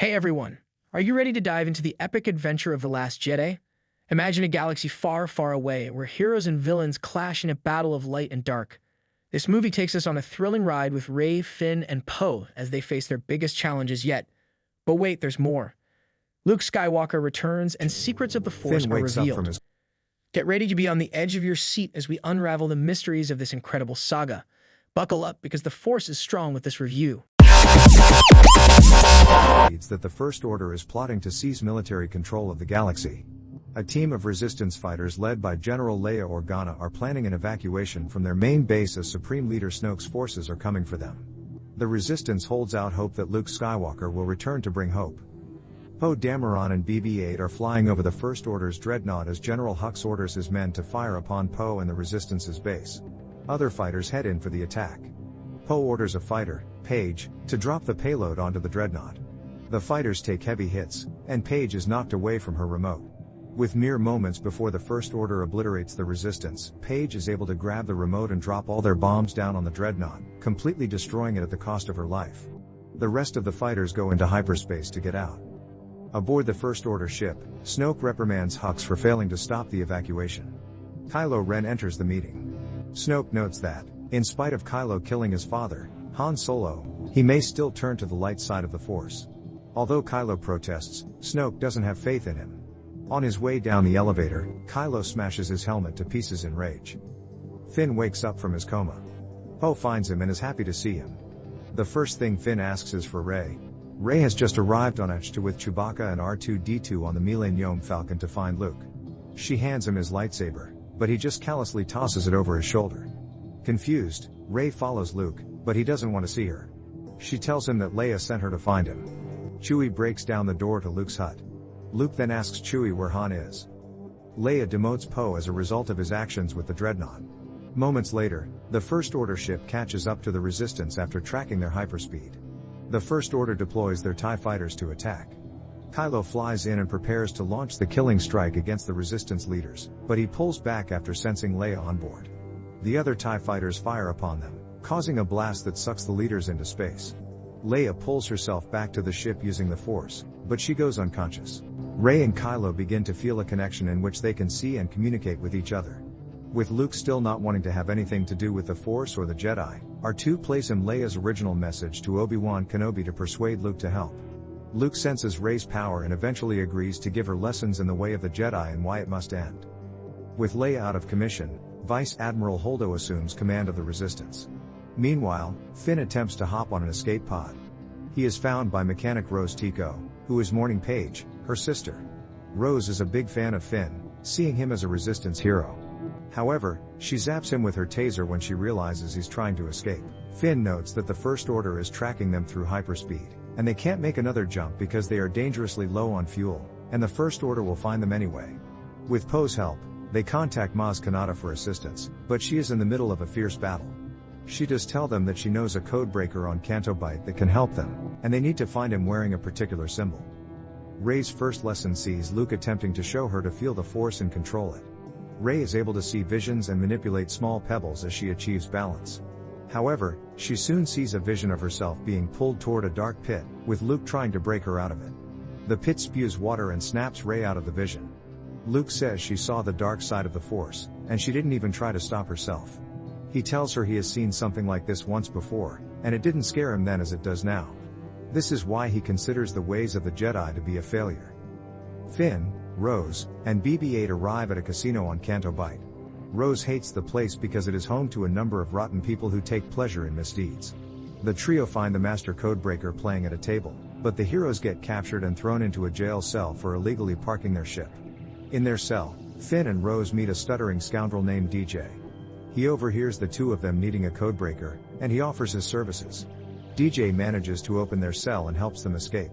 Hey everyone, are you ready to dive into the epic adventure of The Last Jedi? Imagine a galaxy far, far away, where heroes and villains clash in a battle of light and dark. This movie takes us on a thrilling ride with Rey, Finn, and Poe as they face their biggest challenges yet. But wait, there's more. Luke Skywalker returns and secrets of the Force Finn are wakes up revealed. from his Get ready to be on the edge of your seat as we unravel the mysteries of this incredible saga. Buckle up because the Force is strong with this review. reads that the First Order is plotting to seize military control of the galaxy. A team of resistance fighters led by General Leia Organa are planning an evacuation from their main base as Supreme Leader Snoke's forces are coming for them. The resistance holds out hope that Luke Skywalker will return to bring hope. Poe Dameron and BB-8 are flying over the First Order's dreadnought as General Hux orders his men to fire upon Poe and the Resistance's base. Other fighters head in for the attack. Poe orders a fighter, Paige, to drop the payload onto the dreadnought. The fighters take heavy hits, and Paige is knocked away from her remote. With mere moments before the First Order obliterates the Resistance, Paige is able to grab the remote and drop all their bombs down on the dreadnought, completely destroying it at the cost of her life. The rest of the fighters go into hyperspace to get out. Aboard the First Order ship, Snoke reprimands Hux for failing to stop the evacuation. Kylo Ren enters the meeting. Snoke notes that, in spite of Kylo killing his father, Han Solo, he may still turn to the light side of the Force. Although Kylo protests, Snoke doesn't have faith in him. On his way down the elevator, Kylo smashes his helmet to pieces in rage. Finn wakes up from his coma. Poe finds him and is happy to see him. The first thing Finn asks is for Rey. Rey has just arrived on H2 with Chewbacca and R2-D2 on the Millennium Falcon to find Luke. She hands him his lightsaber, but he just callously tosses it over his shoulder. Confused, Rey follows Luke, but he doesn't want to see her. She tells him that Leia sent her to find him. Chewie breaks down the door to Luke's hut. Luke then asks Chewie where Han is. Leia demotes Poe as a result of his actions with the dreadnought. Moments later, the First Order ship catches up to the Resistance after tracking their hyperspeed. The First Order deploys their TIE fighters to attack. Kylo flies in and prepares to launch the killing strike against the Resistance leaders, but he pulls back after sensing Leia on board. The other TIE fighters fire upon them, causing a blast that sucks the leaders into space. Leia pulls herself back to the ship using the Force, but she goes unconscious. Rey and Kylo begin to feel a connection in which they can see and communicate with each other. With Luke still not wanting to have anything to do with the Force or the Jedi, R2 plays him Leia's original message to Obi-Wan Kenobi to persuade Luke to help. Luke senses Rey's power and eventually agrees to give her lessons in the way of the Jedi and why it must end. With Leia out of commission, Vice Admiral Holdo assumes command of the Resistance. Meanwhile, Finn attempts to hop on an escape pod. He is found by mechanic Rose Tico, who is mourning Paige, her sister. Rose is a big fan of Finn, seeing him as a Resistance hero. However, she zaps him with her taser when she realizes he's trying to escape. Finn notes that the First Order is tracking them through hyperspeed, and they can't make another jump because they are dangerously low on fuel, and the First Order will find them anyway. With Poe's help, they contact Maz Kanata for assistance, but she is in the middle of a fierce battle. She does tell them that she knows a codebreaker on Canto Bight that can help them, and they need to find him wearing a particular symbol. Rey's first lesson sees Luke attempting to show her to feel the Force and control it. Rey is able to see visions and manipulate small pebbles as she achieves balance. However, she soon sees a vision of herself being pulled toward a dark pit, with Luke trying to break her out of it. The pit spews water and snaps Rey out of the vision. Luke says she saw the dark side of the Force, and she didn't even try to stop herself. He tells her he has seen something like this once before, and it didn't scare him then as it does now. This is why he considers the ways of the Jedi to be a failure. Finn, Rose, and BB-8 arrive at a casino on Canto Bight. Rose hates the place because it is home to a number of rotten people who take pleasure in misdeeds. The trio find the master codebreaker playing at a table, but the heroes get captured and thrown into a jail cell for illegally parking their ship. In their cell, Finn and Rose meet a stuttering scoundrel named DJ. He overhears the two of them needing a codebreaker, and he offers his services. DJ manages to open their cell and helps them escape.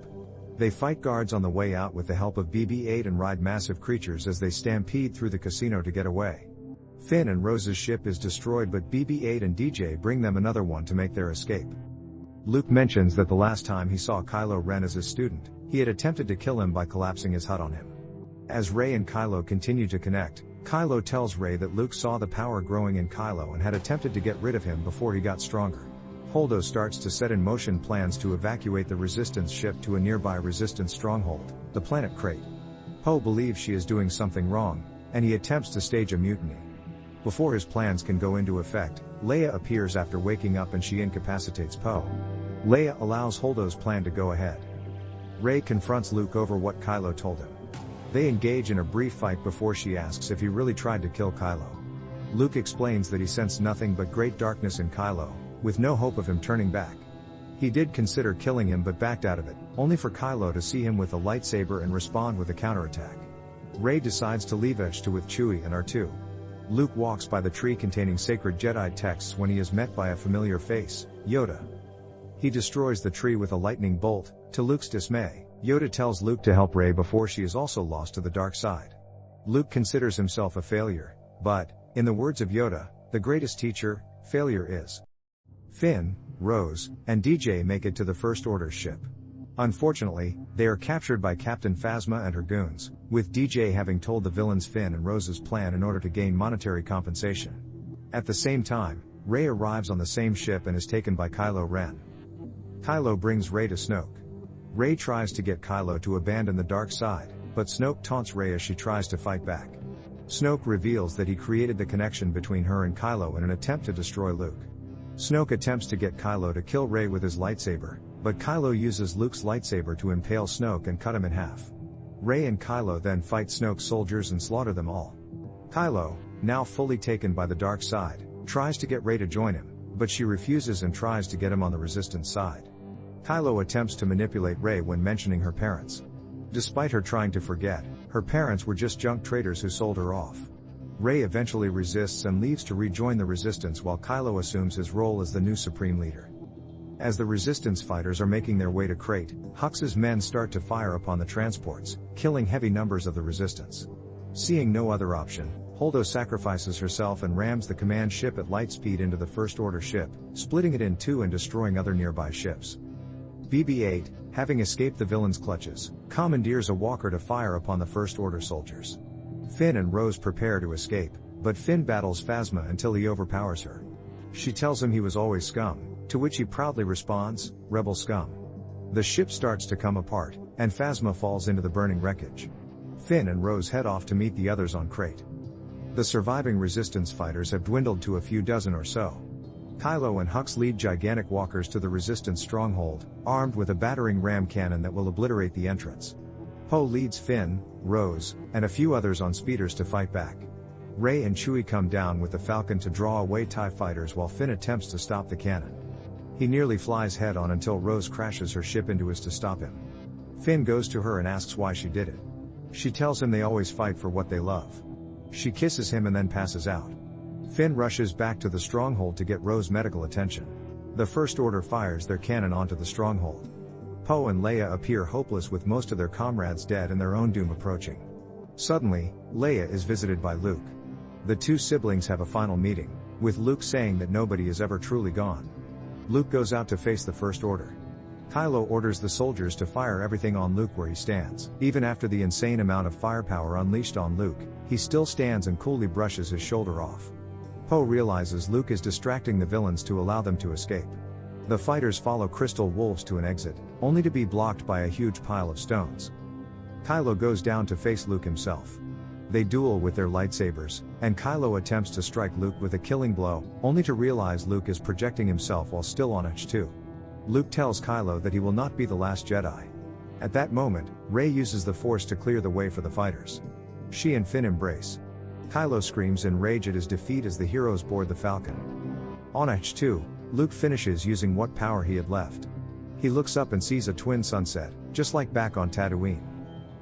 They fight guards on the way out with the help of BB-8 and ride massive creatures as they stampede through the casino to get away. Finn and Rose's ship is destroyed, but BB-8 and DJ bring them another one to make their escape. Luke mentions that the last time he saw Kylo Ren as his student, he had attempted to kill him by collapsing his hut on him. As Rey and Kylo continue to connect, Kylo tells Rey that Luke saw the power growing in Kylo and had attempted to get rid of him before he got stronger. Holdo starts to set in motion plans to evacuate the Resistance ship to a nearby Resistance stronghold, the planet Crate. Poe believes she is doing something wrong, and he attempts to stage a mutiny. Before his plans can go into effect, Leia appears after waking up and she incapacitates Poe. Leia allows Holdo's plan to go ahead. Rey confronts Luke over what Kylo told him. They engage in a brief fight before she asks if he really tried to kill Kylo. Luke explains that he sensed nothing but great darkness in Kylo, with no hope of him turning back. He did consider killing him but backed out of it, only for Kylo to see him with a lightsaber and respond with a counterattack. Rey decides to leave H2 with Chewie and R2. Luke walks by the tree containing sacred Jedi texts when he is met by a familiar face, Yoda. He destroys the tree with a lightning bolt. To Luke's dismay, Yoda tells Luke to help Rey before she is also lost to the dark side. Luke considers himself a failure, but, in the words of Yoda, the greatest teacher, failure is. Finn, Rose, and DJ make it to the First Order ship. Unfortunately, they are captured by Captain Phasma and her goons, with DJ having told the villains Finn and Rose's plan in order to gain monetary compensation. At the same time, Rey arrives on the same ship and is taken by Kylo Ren. Kylo brings Rey to Snoke. Rey tries to get Kylo to abandon the dark side, but Snoke taunts Rey as she tries to fight back. Snoke reveals that he created the connection between her and Kylo in an attempt to destroy Luke. Snoke attempts to get Kylo to kill Rey with his lightsaber, but Kylo uses Luke's lightsaber to impale Snoke and cut him in half. Rey and Kylo then fight Snoke's soldiers and slaughter them all. Kylo, now fully taken by the dark side, tries to get Rey to join him, but she refuses and tries to get him on the Resistance side. Kylo attempts to manipulate Rey when mentioning her parents. Despite her trying to forget, her parents were just junk traders who sold her off. Rey eventually resists and leaves to rejoin the Resistance while Kylo assumes his role as the new Supreme Leader. As the Resistance fighters are making their way to Crate, Hux's men start to fire upon the transports, killing heavy numbers of the Resistance. Seeing no other option, Holdo sacrifices herself and rams the command ship at light speed into the First Order ship, splitting it in two and destroying other nearby ships. BB-8, having escaped the villains' clutches, commandeers a walker to fire upon the First Order soldiers. Finn and Rose prepare to escape, but Finn battles Phasma until he overpowers her. She tells him he was always scum, to which he proudly responds, "Rebel scum." The ship starts to come apart, and Phasma falls into the burning wreckage. Finn and Rose head off to meet the others on Crate. The surviving Resistance fighters have dwindled to a few dozen or so. Kylo and Hux lead gigantic walkers to the Resistance stronghold, armed with a battering ram cannon that will obliterate the entrance. Poe leads Finn, Rose, and a few others on speeders to fight back. Rey and Chewie come down with the Falcon to draw away TIE fighters while Finn attempts to stop the cannon. He nearly flies head-on until Rose crashes her ship into his to stop him. Finn goes to her and asks why she did it. She tells him they always fight for what they love. She kisses him and then passes out. Finn rushes back to the stronghold to get Rose medical attention. The First Order fires their cannon onto the stronghold. Poe and Leia appear hopeless with most of their comrades dead and their own doom approaching. Suddenly, Leia is visited by Luke. The two siblings have a final meeting, with Luke saying that nobody is ever truly gone. Luke goes out to face the First Order. Kylo orders the soldiers to fire everything on Luke where he stands. Even after the insane amount of firepower unleashed on Luke, he still stands and coolly brushes his shoulder off. Poe realizes Luke is distracting the villains to allow them to escape. The fighters follow Crystal Wolves to an exit, only to be blocked by a huge pile of stones. Kylo goes down to face Luke himself. They duel with their lightsabers, and Kylo attempts to strike Luke with a killing blow, only to realize Luke is projecting himself while still on H2. Luke tells Kylo that he will not be the Last Jedi. At that moment, Rey uses the Force to clear the way for the fighters. She and Finn embrace. Kylo screams in rage at his defeat as the heroes board the Falcon. On H2, Luke finishes using what power he had left. He looks up and sees a twin sunset, just like back on Tatooine.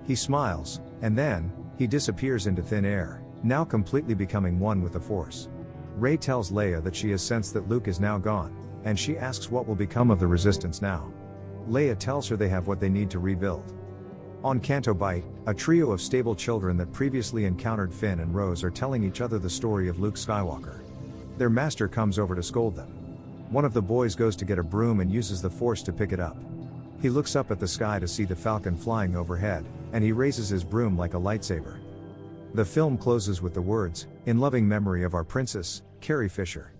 He smiles, and then, he disappears into thin air, now completely becoming one with the Force. Rey tells Leia that she has sensed that Luke is now gone, and she asks what will become of the Resistance now. Leia tells her they have what they need to rebuild. On Canto Bight, a trio of stable children that previously encountered Finn and Rose are telling each other the story of Luke Skywalker. Their master comes over to scold them. One of the boys goes to get a broom and uses the Force to pick it up. He looks up at the sky to see the Falcon flying overhead, and he raises his broom like a lightsaber. The film closes with the words, "In loving memory of our princess, Carrie Fisher."